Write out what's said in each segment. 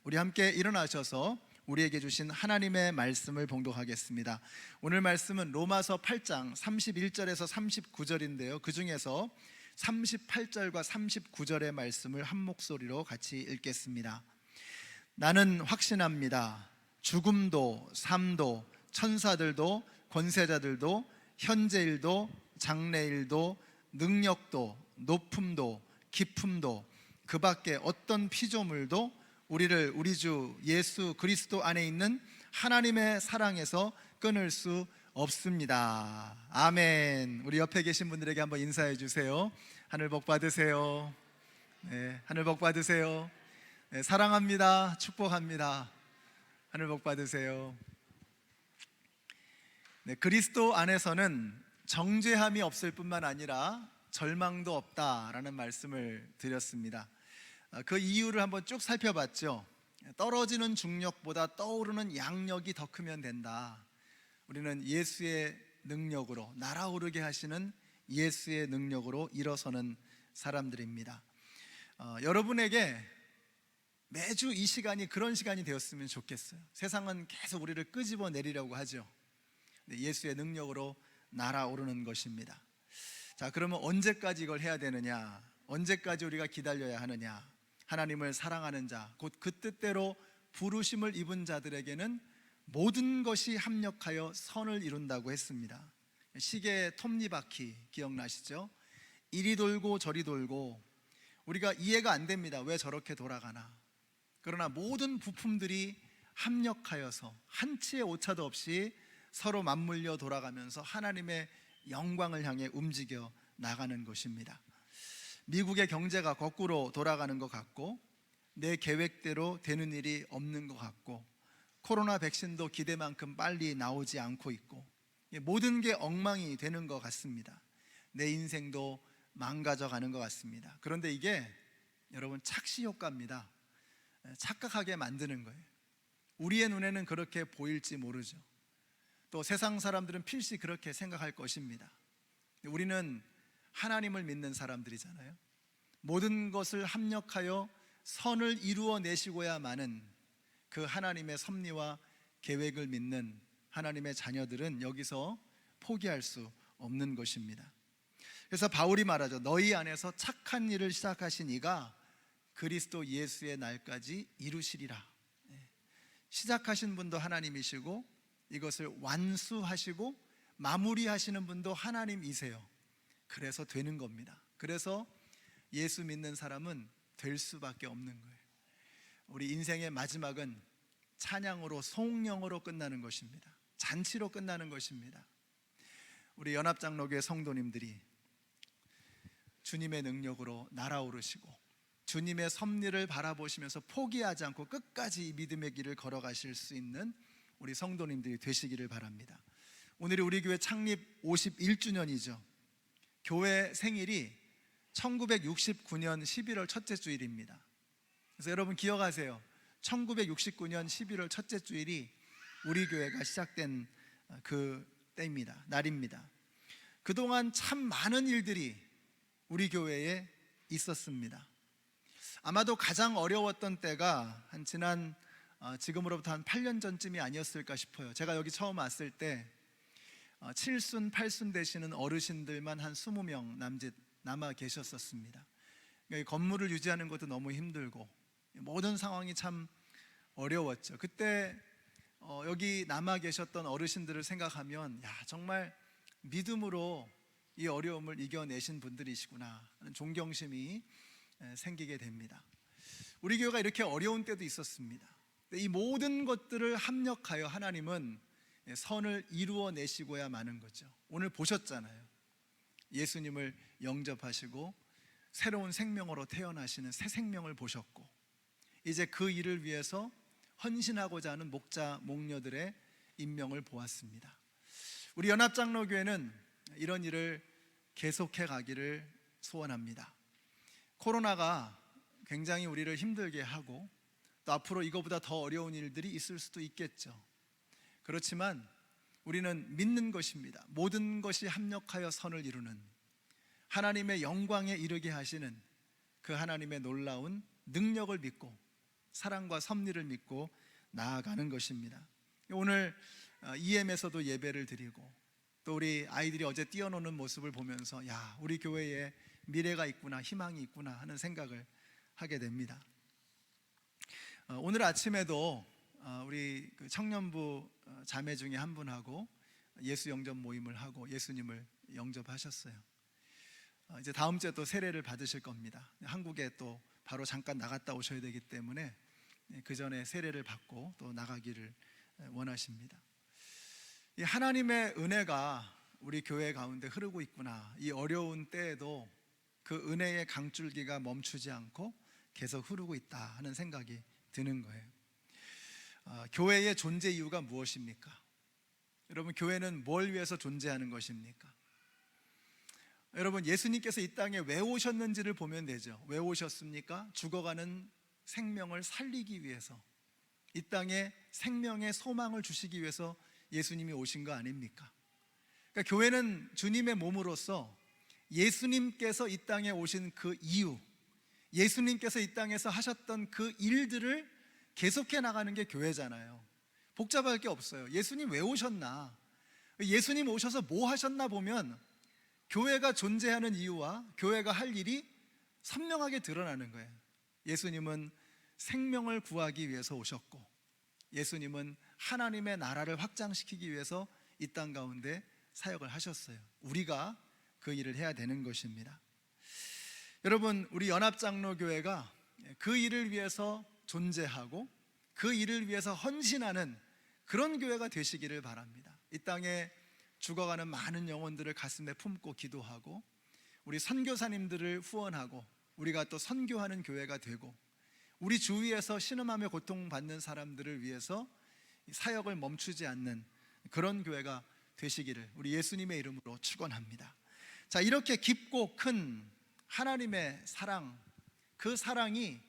우리 함께 일어나셔서 우리에게 주신 하나님의 말씀을 봉독하겠습니다. 오늘 말씀은 로마서 8장 31절에서 39절인데요 그 중에서 38절과 39절의 말씀을 한 목소리로 같이 읽겠습니다. 나는 확신합니다. 죽음도 삶도 천사들도 권세자들도 현재일도 장래일도 능력도 높음도 깊음도 그 밖에 어떤 피조물도 우리를 우리 주 예수 그리스도 안에 있는 하나님의 사랑에서 끊을 수 없습니다. 아멘. 우리 옆에 계신 분들에게 한번 인사해 주세요. 하늘 복 받으세요. 네, 하늘 복 받으세요. 네, 사랑합니다. 축복합니다. 하늘 복 받으세요. 네, 그리스도 안에서는 정죄함이 없을 뿐만 아니라 절망도 없다라는 말씀을 드렸습니다. 그 이유를 한번 쭉 살펴봤죠. 떨어지는 중력보다 떠오르는 양력이 더 크면 된다. 우리는 예수의 능력으로, 날아오르게 하시는 예수의 능력으로 일어서는 사람들입니다. 여러분에게 매주 이 시간이 그런 시간이 되었으면 좋겠어요. 세상은 계속 우리를 끄집어 내리려고 하죠. 예수의 능력으로 날아오르는 것입니다. 자, 그러면 언제까지 이걸 해야 되느냐? 언제까지 우리가 기다려야 하느냐? 하나님을 사랑하는 자, 곧 그 뜻대로 부르심을 입은 자들에게는 모든 것이 합력하여 선을 이룬다고 했습니다. 시계의 톱니바퀴 기억나시죠? 이리 돌고 저리 돌고 우리가 이해가 안 됩니다. 왜 저렇게 돌아가나? 그러나 모든 부품들이 합력하여서 한치의 오차도 없이 서로 맞물려 돌아가면서 하나님의 영광을 향해 움직여 나가는 것입니다. 미국의 경제가 거꾸로 돌아가는 것 같고, 내 계획대로 되는 일이 없는 것 같고, 코로나 백신도 기대만큼 빨리 나오지 않고 있고, 모든 게 엉망이 되는 것 같습니다. 내 인생도 망가져가는 것 같습니다. 그런데 이게 여러분 착시 효과입니다. 착각하게 만드는 거예요. 우리의 눈에는 그렇게 보일지 모르죠. 또 세상 사람들은 필시 그렇게 생각할 것입니다. 우리는 하나님을 믿는 사람들이잖아요. 모든 것을 합력하여 선을 이루어내시고야만은 그 하나님의 섭리와 계획을 믿는 하나님의 자녀들은 여기서 포기할 수 없는 것입니다. 그래서 바울이 말하죠. 너희 안에서 착한 일을 시작하신 이가 그리스도 예수의 날까지 이루시리라. 시작하신 분도 하나님이시고 이것을 완수하시고 마무리하시는 분도 하나님이세요. 그래서 되는 겁니다. 그래서 예수 믿는 사람은 될 수밖에 없는 거예요. 우리 인생의 마지막은 찬양으로, 송영으로 끝나는 것입니다. 잔치로 끝나는 것입니다. 우리 연합장로교회 성도님들이 주님의 능력으로 날아오르시고 주님의 섭리를 바라보시면서 포기하지 않고 끝까지 이 믿음의 길을 걸어가실 수 있는 우리 성도님들이 되시기를 바랍니다. 오늘이 우리 교회 창립 51주년이죠. 교회 생일이 1969년 11월 첫째 주일입니다. 그래서 여러분 기억하세요. 1969년 11월 첫째 주일이 우리 교회가 시작된 그 때입니다. 날입니다. 그동안 참 많은 일들이 우리 교회에 있었습니다. 아마도 가장 어려웠던 때가 지금으로부터 한 8년 전쯤이 아니었을까 싶어요. 제가 여기 처음 왔을 때 7순, 8순 되시는 어르신들만 한 20명 남짓 남아 계셨었습니다. 그러니까 건물을 유지하는 것도 너무 힘들고 모든 상황이 참 어려웠죠. 그때 여기 남아 계셨던 어르신들을 생각하면 정말 믿음으로 이 어려움을 이겨내신 분들이시구나 하는 존경심이 생기게 됩니다. 우리 교회가 이렇게 어려운 때도 있었습니다. 이 모든 것들을 합력하여 하나님은 선을 이루어내시고야 마는 거죠. 오늘 보셨잖아요. 예수님을 영접하시고 새로운 생명으로 태어나시는 새 생명을 보셨고, 이제 그 일을 위해서 헌신하고자 하는 목자, 목녀들의 임명을 보았습니다. 우리 연합장로교회는 이런 일을 계속해 가기를 소원합니다. 코로나가 굉장히 우리를 힘들게 하고 또 앞으로 이거보다 더 어려운 일들이 있을 수도 있겠죠. 그렇지만 우리는 믿는 것입니다. 모든 것이 합력하여 선을 이루는 하나님의 영광에 이르게 하시는 그 하나님의 놀라운 능력을 믿고 사랑과 섭리를 믿고 나아가는 것입니다. 오늘 EM에서도 예배를 드리고 또 우리 아이들이 어제 뛰어노는 모습을 보면서 야, 우리 교회에 미래가 있구나, 희망이 있구나 하는 생각을 하게 됩니다. 오늘 아침에도 우리 청년부 자매 중에 한 분하고 예수 영접 모임을 하고 예수님을 영접하셨어요. 이제 다음 주에 또 세례를 받으실 겁니다. 한국에 또 바로 잠깐 나갔다 오셔야 되기 때문에 그 전에 세례를 받고 또 나가기를 원하십니다. 이 하나님의 은혜가 우리 교회 가운데 흐르고 있구나, 이 어려운 때에도 그 은혜의 강줄기가 멈추지 않고 계속 흐르고 있다 하는 생각이 드는 거예요. 교회의 존재 이유가 무엇입니까? 여러분, 교회는 뭘 위해서 존재하는 것입니까? 여러분, 예수님께서 이 땅에 왜 오셨는지를 보면 되죠. 왜 오셨습니까? 죽어가는 생명을 살리기 위해서, 이 땅에 생명의 소망을 주시기 위해서 예수님이 오신 거 아닙니까? 그러니까 교회는 주님의 몸으로서 예수님께서 이 땅에 오신 그 이유, 예수님께서 이 땅에서 하셨던 그 일들을 계속해 나가는 게 교회잖아요. 복잡할 게 없어요. 예수님 왜 오셨나? 예수님 오셔서 뭐 하셨나 보면 교회가 존재하는 이유와 교회가 할 일이 선명하게 드러나는 거예요. 예수님은 생명을 구하기 위해서 오셨고, 예수님은 하나님의 나라를 확장시키기 위해서 이 땅 가운데 사역을 하셨어요. 우리가 그 일을 해야 되는 것입니다. 여러분, 우리 연합장로교회가 그 일을 위해서 존재하고 그 일을 위해서 헌신하는 그런 교회가 되시기를 바랍니다. 이 땅에 죽어가는 많은 영혼들을 가슴에 품고 기도하고 우리 선교사님들을 후원하고 우리가 또 선교하는 교회가 되고 우리 주위에서 신음하며 고통받는 사람들을 위해서 사역을 멈추지 않는 그런 교회가 되시기를 우리 예수님의 이름으로 축원합니다. 자, 이렇게 깊고 큰 하나님의 사랑, 그 사랑이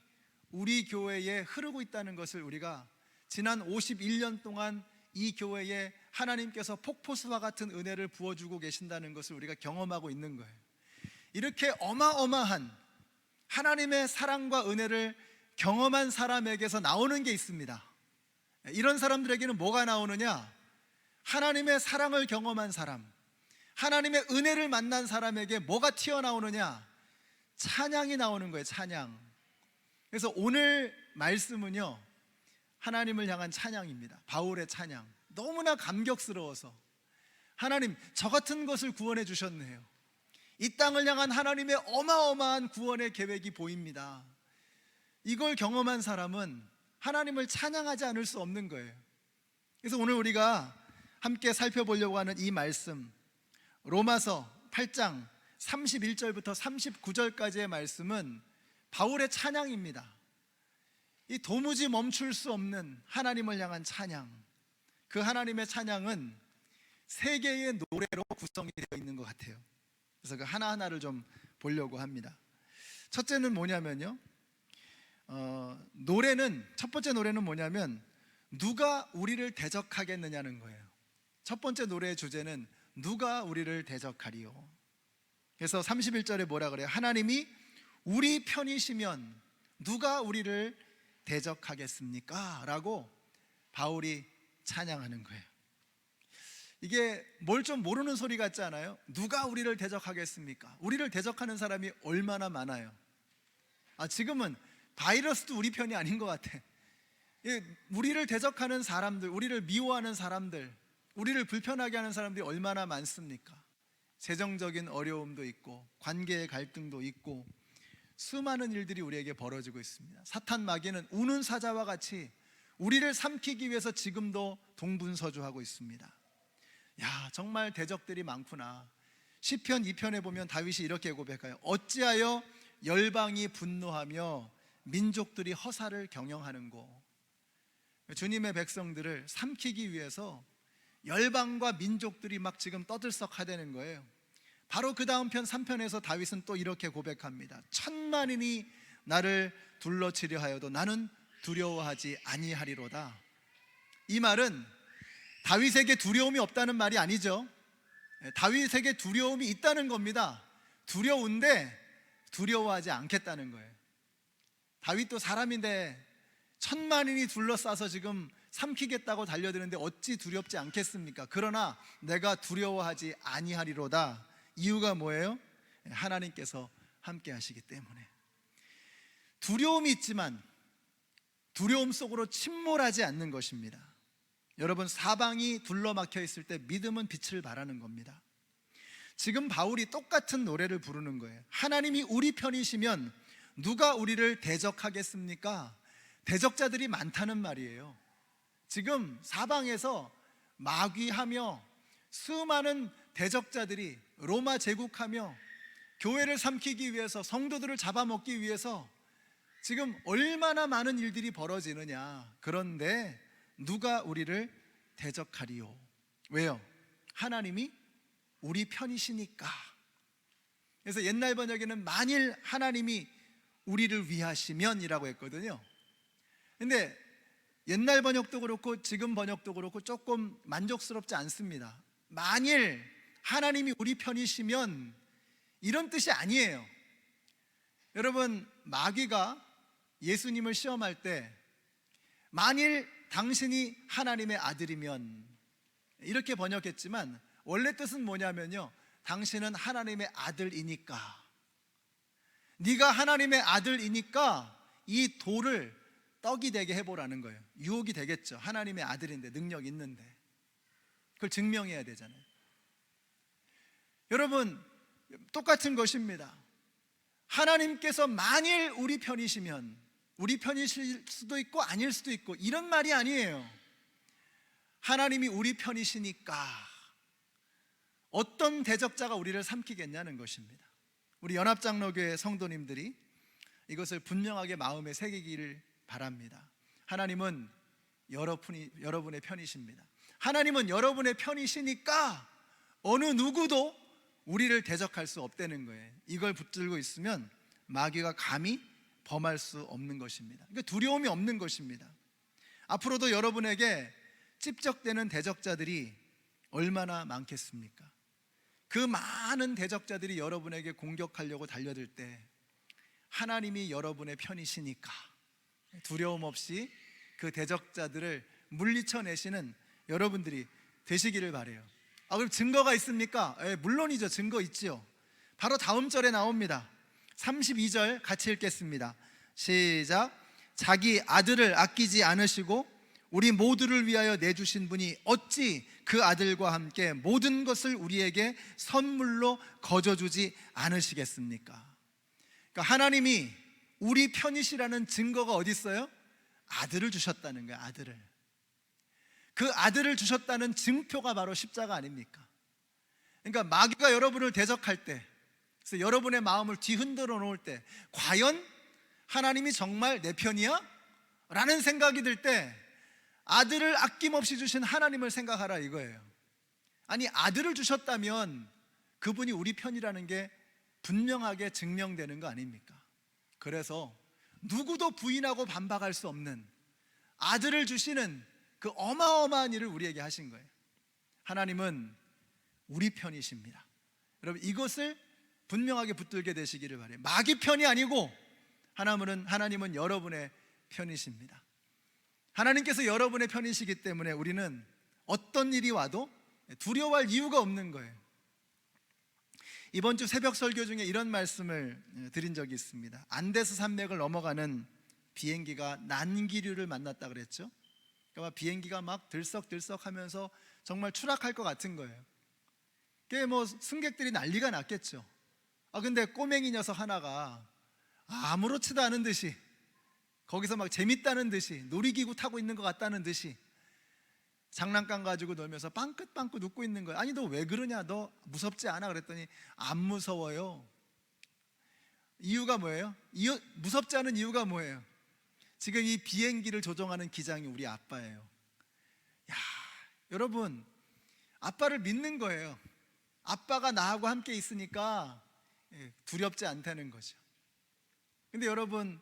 우리 교회에 흐르고 있다는 것을 우리가 지난 51년 동안 이 교회에 하나님께서 폭포수와 같은 은혜를 부어주고 계신다는 것을 우리가 경험하고 있는 거예요. 이렇게 어마어마한 하나님의 사랑과 은혜를 경험한 사람에게서 나오는 게 있습니다. 이런 사람들에게는 뭐가 나오느냐? 하나님의 사랑을 경험한 사람, 하나님의 은혜를 만난 사람에게 뭐가 튀어나오느냐? 찬양이 나오는 거예요. 찬양. 그래서 오늘 말씀은요, 하나님을 향한 찬양입니다. 바울의 찬양. 너무나 감격스러워서, 하나님, 저 같은 것을 구원해 주셨네요. 이 땅을 향한 하나님의 어마어마한 구원의 계획이 보입니다. 이걸 경험한 사람은 하나님을 찬양하지 않을 수 없는 거예요. 그래서 오늘 우리가 함께 살펴보려고 하는 이 말씀, 로마서 8장 31절부터 39절까지의 말씀은 바울의 찬양입니다. 이 도무지 멈출 수 없는 하나님을 향한 찬양, 그 하나님의 찬양은 세 개의 노래로 구성이 되어 있는 것 같아요. 그래서 그 하나하나를 좀 보려고 합니다. 첫째는 뭐냐면요, 첫 번째 노래는 뭐냐면 누가 우리를 대적하겠느냐는 거예요. 첫 번째 노래의 주제는 누가 우리를 대적하리요. 그래서 31절에 뭐라 그래요? 하나님이 우리 편이시면 누가 우리를 대적하겠습니까? 라고 바울이 찬양하는 거예요. 이게 뭘 좀 모르는 소리 같지 않아요? 누가 우리를 대적하겠습니까? 우리를 대적하는 사람이 얼마나 많아요. 지금은 바이러스도 우리 편이 아닌 것 같아. 우리를 대적하는 사람들, 우리를 미워하는 사람들, 우리를 불편하게 하는 사람들이 얼마나 많습니까? 재정적인 어려움도 있고 관계의 갈등도 있고 수많은 일들이 우리에게 벌어지고 있습니다. 사탄 마귀는 우는 사자와 같이 우리를 삼키기 위해서 지금도 동분서주하고 있습니다. 야, 정말 대적들이 많구나. 시편 2편에 보면 다윗이 이렇게 고백해요. 어찌하여 열방이 분노하며 민족들이 허사를 경영하는고. 주님의 백성들을 삼키기 위해서 열방과 민족들이 막 지금 떠들썩하다는 거예요. 바로 그 다음 편 3편에서 다윗은 또 이렇게 고백합니다. 천만인이 나를 둘러치려 하여도 나는 두려워하지 아니하리로다. 이 말은 다윗에게 두려움이 없다는 말이 아니죠. 다윗에게 두려움이 있다는 겁니다. 두려운데 두려워하지 않겠다는 거예요. 다윗도 사람인데 천만인이 둘러싸서 지금 삼키겠다고 달려드는데 어찌 두렵지 않겠습니까? 그러나 내가 두려워하지 아니하리로다. 이유가 뭐예요? 하나님께서 함께 하시기 때문에. 두려움이 있지만 두려움 속으로 침몰하지 않는 것입니다. 여러분, 사방이 둘러막혀 있을 때 믿음은 빛을 발하는 겁니다. 지금 바울이 똑같은 노래를 부르는 거예요. 하나님이 우리 편이시면 누가 우리를 대적하겠습니까? 대적자들이 많다는 말이에요. 지금 사방에서 마귀하며 수많은 대적자들이 로마 제국하며 교회를 삼키기 위해서, 성도들을 잡아먹기 위해서 지금 얼마나 많은 일들이 벌어지느냐. 그런데 누가 우리를 대적하리요? 왜요? 하나님이 우리 편이시니까. 그래서 옛날 번역에는 만일 하나님이 우리를 위하시면이라고 했거든요. 근데 옛날 번역도 그렇고 지금 번역도 그렇고 조금 만족스럽지 않습니다. 만일 하나님이 우리 편이시면 이런 뜻이 아니에요. 여러분, 마귀가 예수님을 시험할 때 만일 당신이 하나님의 아들이면, 이렇게 번역했지만 원래 뜻은 뭐냐면요, 당신은 하나님의 아들이니까, 네가 하나님의 아들이니까 이 돌을 떡이 되게 해보라는 거예요. 유혹이 되겠죠. 하나님의 아들인데, 능력 있는데 그걸 증명해야 되잖아요. 여러분, 똑같은 것입니다. 하나님께서 만일 우리 편이시면, 우리 편이실 수도 있고 아닐 수도 있고, 이런 말이 아니에요. 하나님이 우리 편이시니까 어떤 대적자가 우리를 삼키겠냐는 것입니다. 우리 연합장로교회 성도님들이 이것을 분명하게 마음에 새기기를 바랍니다. 하나님은 여러분의 편이십니다. 하나님은 여러분의 편이시니까 어느 누구도 우리를 대적할 수 없다는 거예요. 이걸 붙들고 있으면 마귀가 감히 범할 수 없는 것입니다. 그러니까 두려움이 없는 것입니다. 앞으로도 여러분에게 찝적대는 대적자들이 얼마나 많겠습니까? 그 많은 대적자들이 여러분에게 공격하려고 달려들 때 하나님이 여러분의 편이시니까 두려움 없이 그 대적자들을 물리쳐내시는 여러분들이 되시기를 바라요. 그럼 증거가 있습니까? 물론이죠. 증거 있지요. 바로 다음 절에 나옵니다. 32절 같이 읽겠습니다. 시작. 자기 아들을 아끼지 않으시고 우리 모두를 위하여 내주신 분이 어찌 그 아들과 함께 모든 것을 우리에게 선물로 거저주지 않으시겠습니까? 그러니까 하나님이 우리 편이시라는 증거가 어디 있어요? 아들을 주셨다는 거예요. 아들을. 그 아들을 주셨다는 증표가 바로 십자가 아닙니까? 그러니까 마귀가 여러분을 대적할 때, 그래서 여러분의 마음을 뒤흔들어 놓을 때, 과연 하나님이 정말 내 편이야? 라는 생각이 들 때 아들을 아낌없이 주신 하나님을 생각하라 이거예요. 아니, 아들을 주셨다면 그분이 우리 편이라는 게 분명하게 증명되는 거 아닙니까? 그래서 누구도 부인하고 반박할 수 없는 아들을 주시는 그 어마어마한 일을 우리에게 하신 거예요. 하나님은 우리 편이십니다. 여러분, 이것을 분명하게 붙들게 되시기를 바라요. 마귀 편이 아니고 하나님은 여러분의 편이십니다. 하나님께서 여러분의 편이시기 때문에 우리는 어떤 일이 와도 두려워할 이유가 없는 거예요. 이번 주 새벽 설교 중에 이런 말씀을 드린 적이 있습니다. 안데스 산맥을 넘어가는 비행기가 난기류를 만났다 그랬죠. 그러니까 비행기가 막 들썩들썩 하면서 정말 추락할 것 같은 거예요. 그게 뭐 승객들이 난리가 났겠죠. 근데 꼬맹이 녀석 하나가 아무렇지도 않은 듯이, 거기서 막 재밌다는 듯이, 놀이기구 타고 있는 것 같다는 듯이 장난감 가지고 놀면서 빵긋빵긋 웃고 있는 거예요. 아니, 너 왜 그러냐? 너 무섭지 않아? 그랬더니 안 무서워요. 이유가 뭐예요? 무섭지 않은 이유가 뭐예요? 지금 이 비행기를 조종하는 기장이 우리 아빠예요. 야, 여러분, 아빠를 믿는 거예요. 아빠가 나하고 함께 있으니까 두렵지 않다는 거죠. 근데 여러분,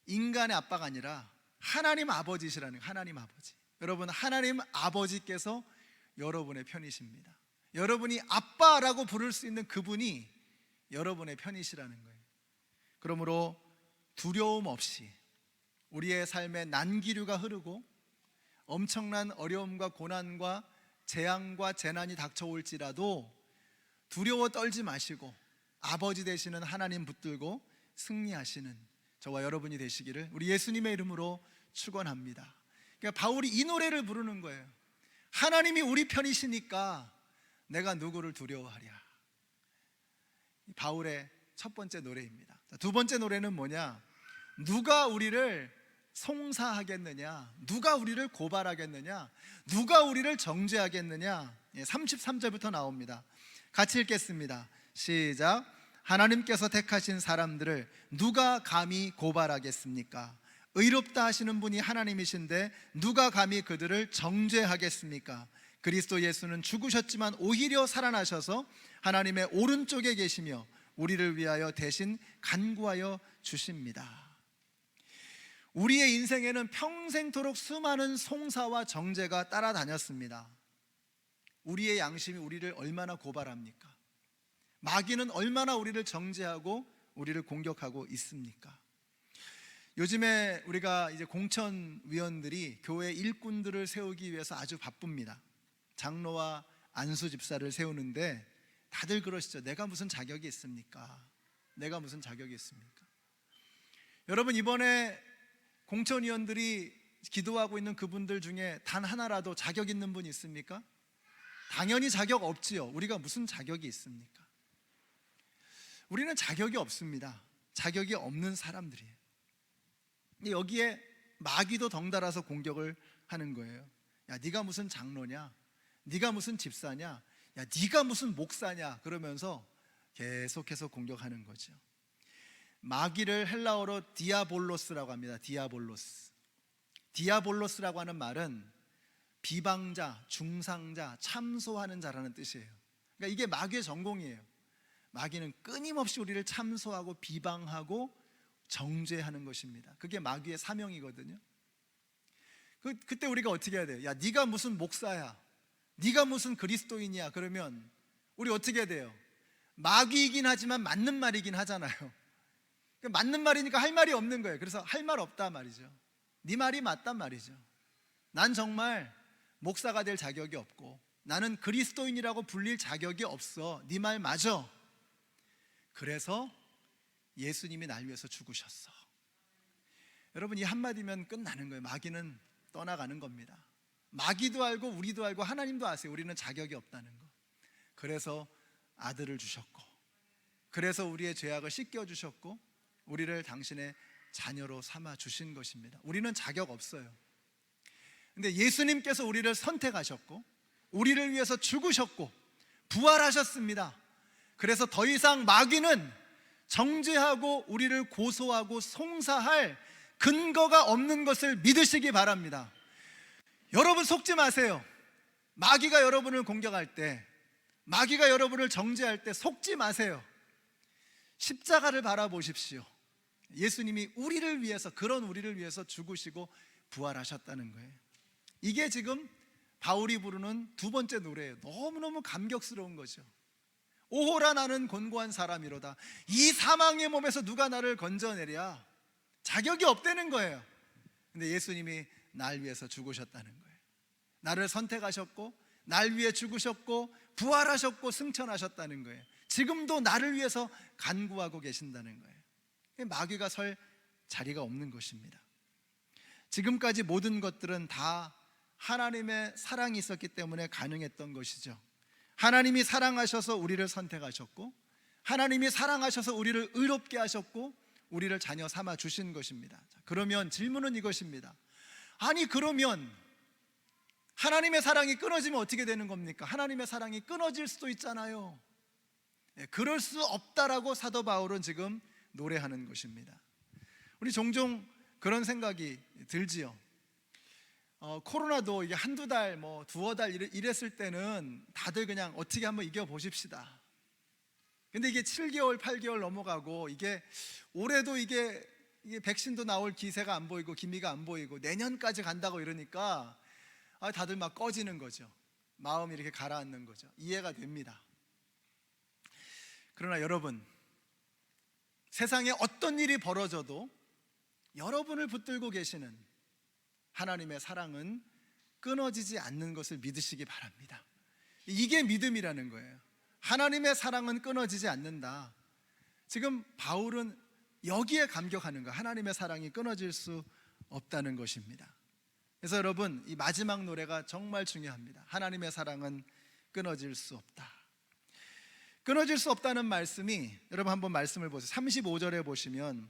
인간의 아빠가 아니라 하나님 아버지시라는 거예요. 하나님 아버지. 여러분, 하나님 아버지께서 여러분의 편이십니다. 여러분이 아빠라고 부를 수 있는 그분이 여러분의 편이시라는 거예요. 그러므로 두려움 없이 우리의 삶에 난기류가 흐르고 엄청난 어려움과 고난과 재앙과 재난이 닥쳐올지라도 두려워 떨지 마시고 아버지 되시는 하나님 붙들고 승리하시는 저와 여러분이 되시기를 우리 예수님의 이름으로 축원합니다. 그러니까 바울이 이 노래를 부르는 거예요. 하나님이 우리 편이시니까 내가 누구를 두려워하랴. 바울의 첫 번째 노래입니다. 두 번째 노래는 뭐냐? 누가 우리를 송사하겠느냐? 누가 우리를 고발하겠느냐? 누가 우리를 정죄하겠느냐? 33절부터 나옵니다. 같이 읽겠습니다. 시작. 하나님께서 택하신 사람들을 누가 감히 고발하겠습니까? 의롭다 하시는 분이 하나님이신데 누가 감히 그들을 정죄하겠습니까? 그리스도 예수는 죽으셨지만 오히려 살아나셔서 하나님의 오른쪽에 계시며 우리를 위하여 대신 간구하여 주십니다. 우리의 인생에는 평생토록 수많은 송사와 정죄가 따라다녔습니다. 우리의 양심이 우리를 얼마나 고발합니까? 마귀는 얼마나 우리를 정죄하고 우리를 공격하고 있습니까? 요즘에 우리가 이제 공천위원들이 교회 일꾼들을 세우기 위해서 아주 바쁩니다. 장로와 안수 집사를 세우는데 다들 그러시죠. 내가 무슨 자격이 있습니까? 내가 무슨 자격이 있습니까? 여러분, 이번에 공천위원들이 기도하고 있는 그분들 중에 단 하나라도 자격 있는 분 있습니까? 당연히 자격 없지요. 우리가 무슨 자격이 있습니까? 우리는 자격이 없습니다. 자격이 없는 사람들이에요. 여기에 마귀도 덩달아서 공격을 하는 거예요. 야, 네가 무슨 장로냐? 네가 무슨 집사냐? 야, 네가 무슨 목사냐? 그러면서 계속해서 공격하는 거죠. 마귀를 헬라어로 디아볼로스라고 합니다. 디아볼로스. 디아볼로스라고 하는 말은 비방자, 중상자, 참소하는 자라는 뜻이에요. 그러니까 이게 마귀의 전공이에요. 마귀는 끊임없이 우리를 참소하고 비방하고 정죄하는 것입니다. 그게 마귀의 사명이거든요. 그때 우리가 어떻게 해야 돼요? 야, 네가 무슨 목사야? 네가 무슨 그리스도인이야? 그러면 우리 어떻게 해야 돼요? 마귀이긴 하지만 맞는 말이긴 하잖아요. 맞는 말이니까 할 말이 없는 거예요. 그래서 할 말 없다 말이죠. 네 말이 맞단 말이죠. 난 정말 목사가 될 자격이 없고 나는 그리스도인이라고 불릴 자격이 없어. 네 말 맞아. 그래서 예수님이 날 위해서 죽으셨어. 여러분, 이 한마디면 끝나는 거예요. 마귀는 떠나가는 겁니다. 마귀도 알고 우리도 알고 하나님도 아세요. 우리는 자격이 없다는 거. 그래서 아들을 주셨고, 그래서 우리의 죄악을 씻겨주셨고, 우리를 당신의 자녀로 삼아 주신 것입니다. 우리는 자격 없어요. 근데 예수님께서 우리를 선택하셨고 우리를 위해서 죽으셨고 부활하셨습니다. 그래서 더 이상 마귀는 정죄하고 우리를 고소하고 송사할 근거가 없는 것을 믿으시기 바랍니다. 여러분, 속지 마세요. 마귀가 여러분을 공격할 때, 마귀가 여러분을 정죄할 때 속지 마세요. 십자가를 바라보십시오. 예수님이 우리를 위해서, 그런 우리를 위해서 죽으시고 부활하셨다는 거예요. 이게 지금 바울이 부르는 두 번째 노래예요. 너무너무 감격스러운 거죠. 오호라, 나는 곤고한 사람이로다. 이 사망의 몸에서 누가 나를 건져내랴. 자격이 없다는 거예요. 근데 예수님이 날 위해서 죽으셨다는 거예요. 나를 선택하셨고 날 위해 죽으셨고 부활하셨고 승천하셨다는 거예요. 지금도 나를 위해서 간구하고 계신다는 거예요. 마귀가 설 자리가 없는 것입니다. 지금까지 모든 것들은 다 하나님의 사랑이 있었기 때문에 가능했던 것이죠. 하나님이 사랑하셔서 우리를 선택하셨고 하나님이 사랑하셔서 우리를 의롭게 하셨고 우리를 자녀 삼아 주신 것입니다. 그러면 질문은 이것입니다. 아니, 그러면 하나님의 사랑이 끊어지면 어떻게 되는 겁니까? 하나님의 사랑이 끊어질 수도 있잖아요. 그럴 수 없다라고 사도 바울은 지금 노래하는 것입니다. 우리 종종 그런 생각이 들지요. 코로나도 이게 한두 달, 두어 달 이랬을 때는 다들 그냥 어떻게 한번 이겨보십시다. 근데 이게 7개월, 8개월 넘어가고 이게 올해도 이게 백신도 나올 기세가 안 보이고 기미가 안 보이고 내년까지 간다고 이러니까 다들 막 꺼지는 거죠. 마음이 이렇게 가라앉는 거죠. 이해가 됩니다. 그러나 여러분, 세상에 어떤 일이 벌어져도 여러분을 붙들고 계시는 하나님의 사랑은 끊어지지 않는 것을 믿으시기 바랍니다. 이게 믿음이라는 거예요. 하나님의 사랑은 끊어지지 않는다. 지금 바울은 여기에 감격하는 거예요. 하나님의 사랑이 끊어질 수 없다는 것입니다. 그래서 여러분, 이 마지막 노래가 정말 중요합니다. 하나님의 사랑은 끊어질 수 없다. 끊어질 수 없다는 말씀이, 여러분 한번 말씀을 보세요. 35절에 보시면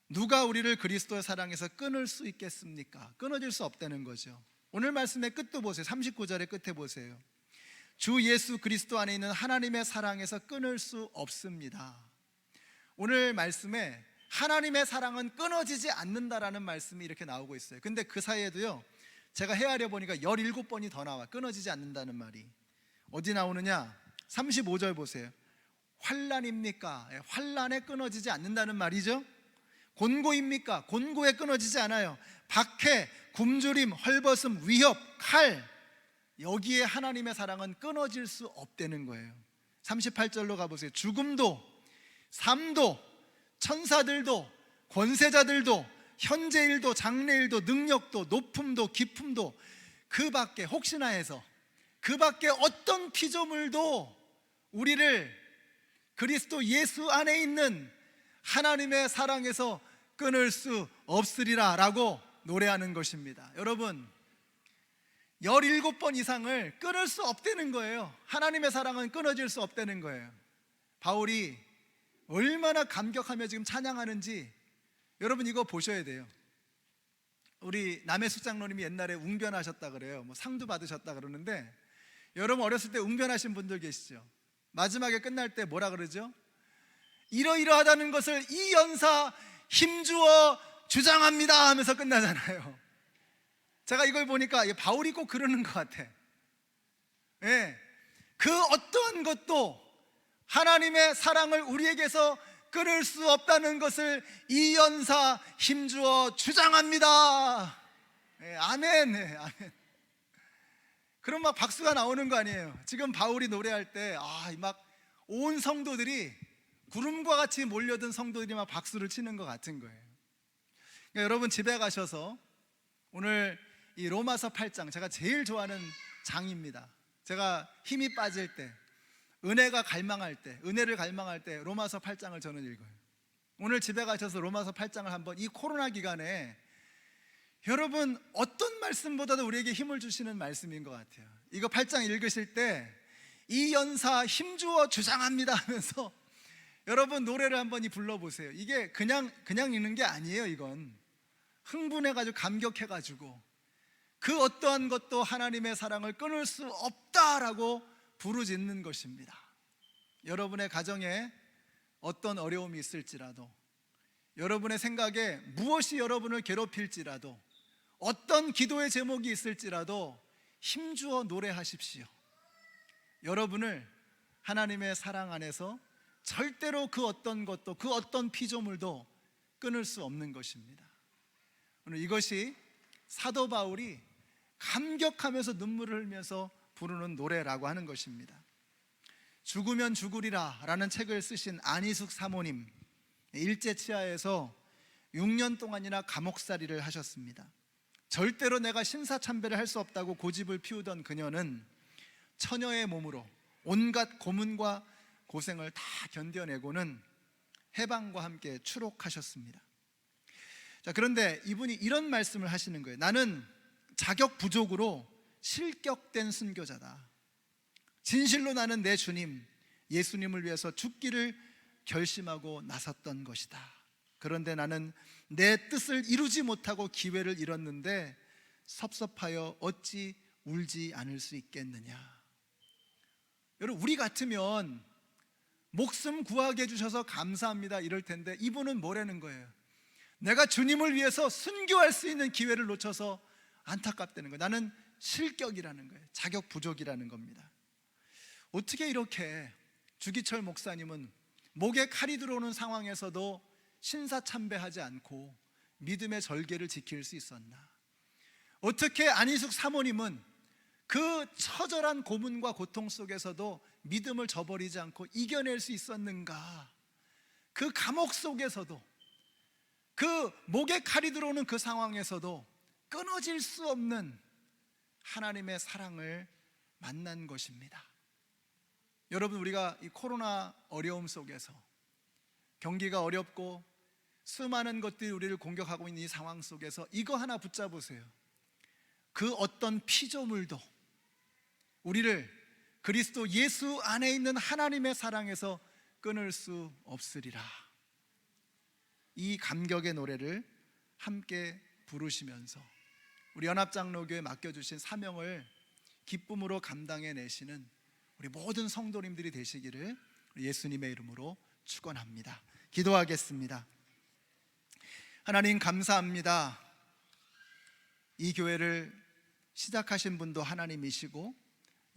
누가 우리를 그리스도의 사랑에서 끊을 수 있겠습니까? 끊어질 수 없다는 거죠. 오늘 말씀의 끝도 보세요. 39절의 끝에 보세요. 주 예수 그리스도 안에 있는 하나님의 사랑에서 끊을 수 없습니다. 오늘 말씀에 하나님의 사랑은 끊어지지 않는다라는 말씀이 이렇게 나오고 있어요. 근데 그 사이에도요, 제가 헤아려 보니까 17번이 더 나와. 끊어지지 않는다는 말이. 어디 나오느냐? 35절 보세요. 환난입니까? 환난에 끊어지지 않는다는 말이죠. 곤고입니까? 곤고에 끊어지지 않아요. 박해, 굶주림, 헐벗음, 위협, 칼, 여기에 하나님의 사랑은 끊어질 수 없다는 거예요. 38절로 가보세요. 죽음도, 삶도, 천사들도, 권세자들도, 현재일도, 장래일도, 능력도, 높음도, 깊음도, 그 밖에 혹시나 해서 그 밖에 어떤 피조물도 우리를 그리스도 예수 안에 있는 하나님의 사랑에서 끊을 수 없으리라 라고 노래하는 것입니다. 여러분, 17번 이상을 끊을 수 없다는 거예요. 하나님의 사랑은 끊어질 수 없다는 거예요. 바울이 얼마나 감격하며 지금 찬양하는지 여러분 이거 보셔야 돼요. 우리 남해숙 장로님이 옛날에 웅변하셨다 그래요. 뭐 상도 받으셨다 그러는데, 여러분 어렸을 때 웅변하신 분들 계시죠? 마지막에 끝날 때 뭐라 그러죠? 이러이러하다는 것을 이 연사 힘주어 주장합니다 하면서 끝나잖아요. 제가 이걸 보니까 바울이 꼭 그러는 것 같아. 그 어떠한 것도 하나님의 사랑을 우리에게서 끊을 수 없다는 것을 이 연사 힘주어 주장합니다. 아멘. 아멘. 그럼 막 박수가 나오는 거 아니에요. 지금 바울이 노래할 때 막 온 성도들이 구름과 같이 몰려든 성도들이 막 박수를 치는 것 같은 거예요. 그러니까 여러분 집에 가셔서 오늘 이 로마서 8장, 제가 제일 좋아하는 장입니다. 제가 힘이 빠질 때, 은혜가 갈망할 때, 은혜를 갈망할 때 로마서 8장을 저는 읽어요. 오늘 집에 가셔서 로마서 8장을 한번, 이 코로나 기간에 여러분 어떤 말씀보다도 우리에게 힘을 주시는 말씀인 것 같아요. 이거 8장 읽으실 때 이 연사 힘주어 주장합니다 하면서 여러분 노래를 한번 불러보세요. 이게 그냥 읽는 게 아니에요. 이건 흥분해가지고 감격해가지고 그 어떠한 것도 하나님의 사랑을 끊을 수 없다라고 부르짖는 것입니다. 여러분의 가정에 어떤 어려움이 있을지라도, 여러분의 생각에 무엇이 여러분을 괴롭힐지라도, 어떤 기도의 제목이 있을지라도 힘주어 노래하십시오. 여러분을 하나님의 사랑 안에서 절대로 그 어떤 것도, 그 어떤 피조물도 끊을 수 없는 것입니다. 오늘 이것이 사도 바울이 감격하면서 눈물을 흘리면서 부르는 노래라고 하는 것입니다. 죽으면 죽으리라 라는 책을 쓰신 안희숙 사모님, 일제치하에서 6년 동안이나 감옥살이를 하셨습니다. 절대로 내가 신사참배를 할 수 없다고 고집을 피우던 그녀는 처녀의 몸으로 온갖 고문과 고생을 다 견뎌내고는 해방과 함께 추록하셨습니다. 자, 그런데 이분이 이런 말씀을 하시는 거예요. 나는 자격 부족으로 실격된 순교자다. 진실로 나는 내 주님 예수님을 위해서 죽기를 결심하고 나섰던 것이다. 그런데 나는 내 뜻을 이루지 못하고 기회를 잃었는데 섭섭하여 어찌 울지 않을 수 있겠느냐. 여러분, 우리 같으면 목숨 구하게 해주셔서 감사합니다 이럴 텐데, 이분은 뭐라는 거예요? 내가 주님을 위해서 순교할 수 있는 기회를 놓쳐서 안타깝다는 거예요. 나는 실격이라는 거예요. 자격 부족이라는 겁니다. 어떻게 이렇게 주기철 목사님은 목에 칼이 들어오는 상황에서도 신사참배하지 않고 믿음의 절개를 지킬 수 있었나? 어떻게 안희숙 사모님은 그 처절한 고문과 고통 속에서도 믿음을 저버리지 않고 이겨낼 수 있었는가? 그 감옥 속에서도, 그 목에 칼이 들어오는 그 상황에서도 끊어질 수 없는 하나님의 사랑을 만난 것입니다. 여러분, 우리가 이 코로나 어려움 속에서 경기가 어렵고 수많은 것들이 우리를 공격하고 있는 이 상황 속에서 이거 하나 붙잡으세요. 그 어떤 피조물도 우리를 그리스도 예수 안에 있는 하나님의 사랑에서 끊을 수 없으리라. 이 감격의 노래를 함께 부르시면서 우리 연합장로교회 맡겨주신 사명을 기쁨으로 감당해내시는 우리 모든 성도님들이 되시기를 예수님의 이름으로 축원합니다. 기도하겠습니다. 하나님, 감사합니다. 이 교회를 시작하신 분도 하나님이시고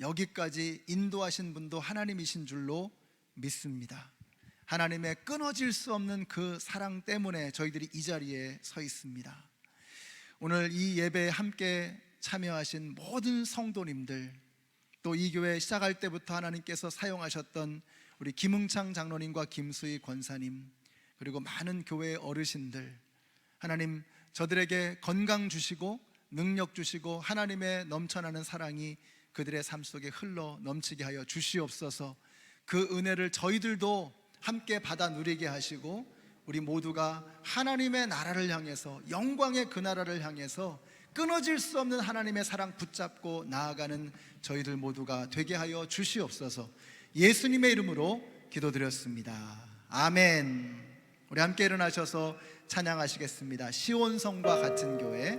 여기까지 인도하신 분도 하나님이신 줄로 믿습니다. 하나님의 끊어질 수 없는 그 사랑 때문에 저희들이 이 자리에 서 있습니다. 오늘 이 예배에 함께 참여하신 모든 성도님들, 또 이 교회 시작할 때부터 하나님께서 사용하셨던 우리 김흥창 장로님과 김수희 권사님, 그리고 많은 교회의 어르신들, 하나님 저들에게 건강 주시고 능력 주시고 하나님의 넘쳐나는 사랑이 그들의 삶 속에 흘러 넘치게 하여 주시옵소서. 그 은혜를 저희들도 함께 받아 누리게 하시고 우리 모두가 하나님의 나라를 향해서, 영광의 그 나라를 향해서 끊어질 수 없는 하나님의 사랑 붙잡고 나아가는 저희들 모두가 되게 하여 주시옵소서. 예수님의 이름으로 기도드렸습니다. 아멘. 우리 함께 일어나셔서 찬양하시겠습니다. 시온성과 같은 교회.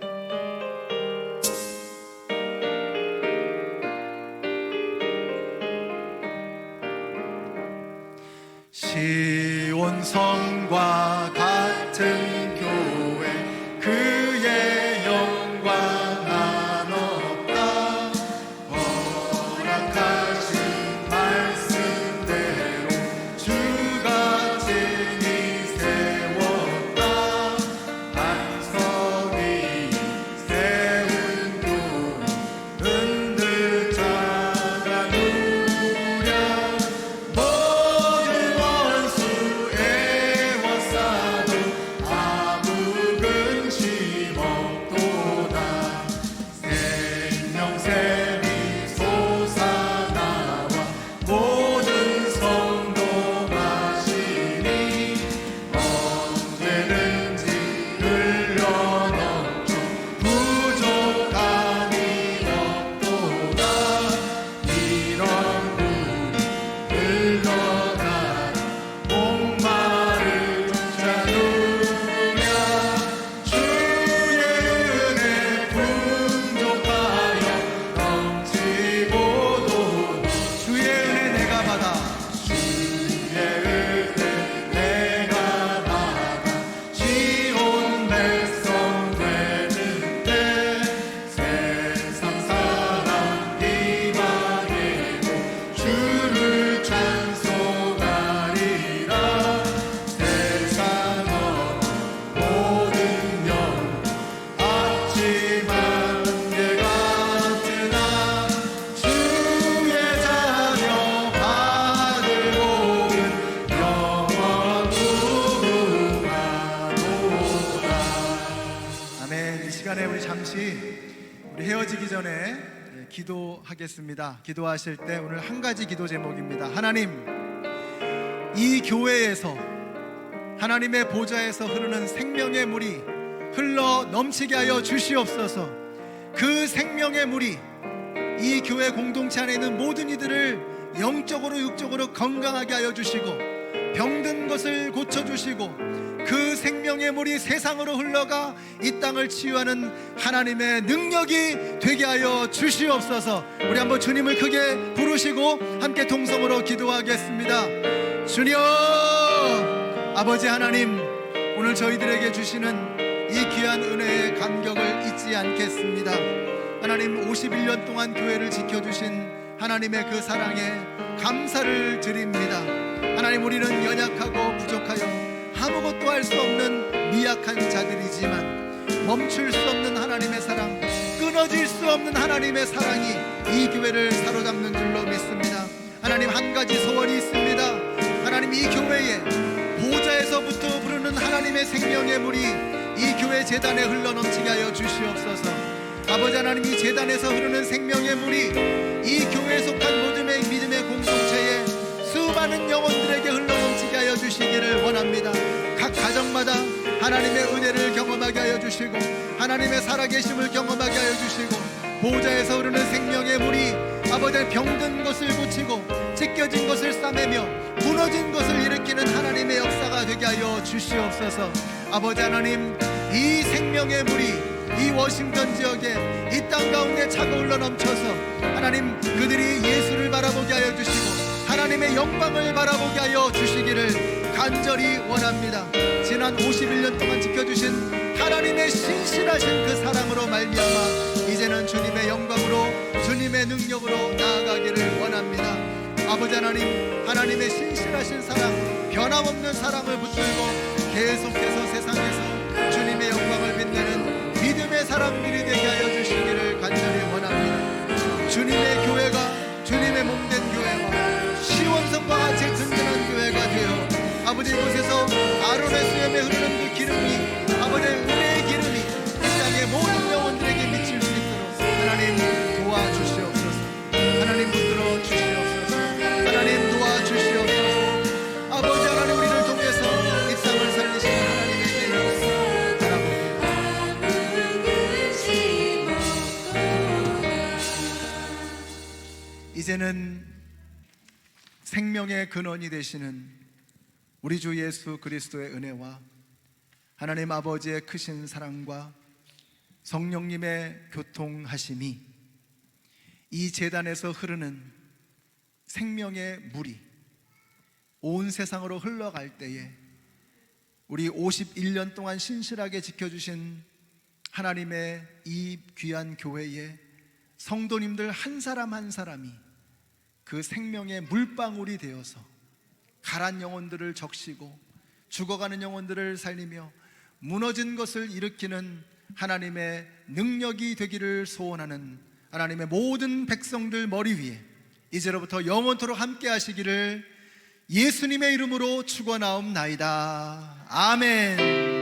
시온성과 같은 교회, 그의 영광 한없다. 허락하신 말씀대로 주가 친히 세웠다. 반석이 세운 교회, 흔들 자가 누려. 우리 헤어지기 전에 기도하겠습니다. 기도하실 때 오늘 한 가지 기도 제목입니다. 하나님, 이 교회에서 하나님의 보좌에서 흐르는 생명의 물이 흘러 넘치게 하여 주시옵소서. 그 생명의 물이 이 교회 공동체 안에 있는 모든 이들을 영적으로 육적으로 건강하게 하여 주시고 병든 것을 고쳐주시고 그 생명의 물이 세상으로 흘러가 이 땅을 치유하는 하나님의 능력이 되게 하여 주시옵소서. 우리 한번 주님을 크게 부르시고 함께 통성으로 기도하겠습니다. 주님, 아버지 하나님, 오늘 저희들에게 주시는 이 귀한 은혜의 감격을 잊지 않겠습니다. 하나님, 51년 동안 교회를 지켜주신 하나님의 그 사랑에 감사를 드립니다. 하나님, 우리는 연약하고 부족하여 아무것도 할 수 없는 미약한 자들이지만 멈출 수 없는 하나님의 사랑, 끊어질 수 없는 하나님의 사랑이 이 교회를 사로잡는 줄로 믿습니다. 하나님, 한 가지 소원이 있습니다. 하나님, 이 교회에 보좌에서부터 부르는 하나님의 하나님의 생명의 물이 이 교회 제단에 흘러넘치게 하여 주시옵소서. 아버지 하나님, 이 제단에서 흐르는 생명의 물이 이 교회에 속한 모든 믿음의 공동체에 수많은 영혼들에게 흘러넘치게 하여 주시기를 원합니다. 각 가정마다 하나님의 은혜를 경험하게 하여 주시고 하나님의 살아계심을 경험하게 하여 주시고 보좌에서 흐르는 생명의 물이 아버지 병든 것을 고치고 찢겨진 것을 싸매며 무너진 것을 일으키는 하나님의 역사가 되게 하여 주시옵소서. 아버지 하나님, 이 생명의 물이 이 워싱턴 지역에 이 땅 가운데 차고 흘러넘쳐서 하나님, 그들이 예수를 바라보게 하여 주시고 하나님의 영광을 바라보게 하여 주시기를 간절히 원합니다. 지난 51년 동안 지켜주신 하나님의 신실하신 그 사랑으로 말미암아 이제는 주님의 영광으로 주님의 능력으로 나아가기를 원합니다. 아버지 하나님, 하나님의 신실하신 사랑, 변함없는 사랑을 붙들고 계속해서 세상에서 주님의 영광을 빛내는 믿음의 사람들이 되게 하여 주시기를 간절히 원합니다. 주님의 교회가 주님의 몸된 교회와 시원성과 같이 든든한 교회가 되어 아버지, 이곳에서 아론의 수염에 흐르는 그 기름이 아버지의 은혜의 기름이 이 땅의 모든 영혼들에게 미칠 수 있도록 하나님 도와주시옵소서. 하나님 붙들어 주시옵소서. 하나님 도와주시옵소서. 아버지 하나님, 우리를 통해서 이 땅을 살리시는 하나님의 은혜를 바라봅니다. 이제는 생명의 근원이 되시는 우리 주 예수 그리스도의 은혜와 하나님 아버지의 크신 사랑과 성령님의 교통하심이 이 제단에서 흐르는 생명의 물이 온 세상으로 흘러갈 때에 우리 51년 동안 신실하게 지켜주신 하나님의 이 귀한 교회에 성도님들 한 사람 한 사람이 그 생명의 물방울이 되어서 가란 영혼들을 적시고 죽어가는 영혼들을 살리며 무너진 것을 일으키는 하나님의 능력이 되기를 소원하는 하나님의 모든 백성들 머리 위에 이제로부터 영원토록 함께 하시기를 예수님의 이름으로 축원하옵나이다. 아멘.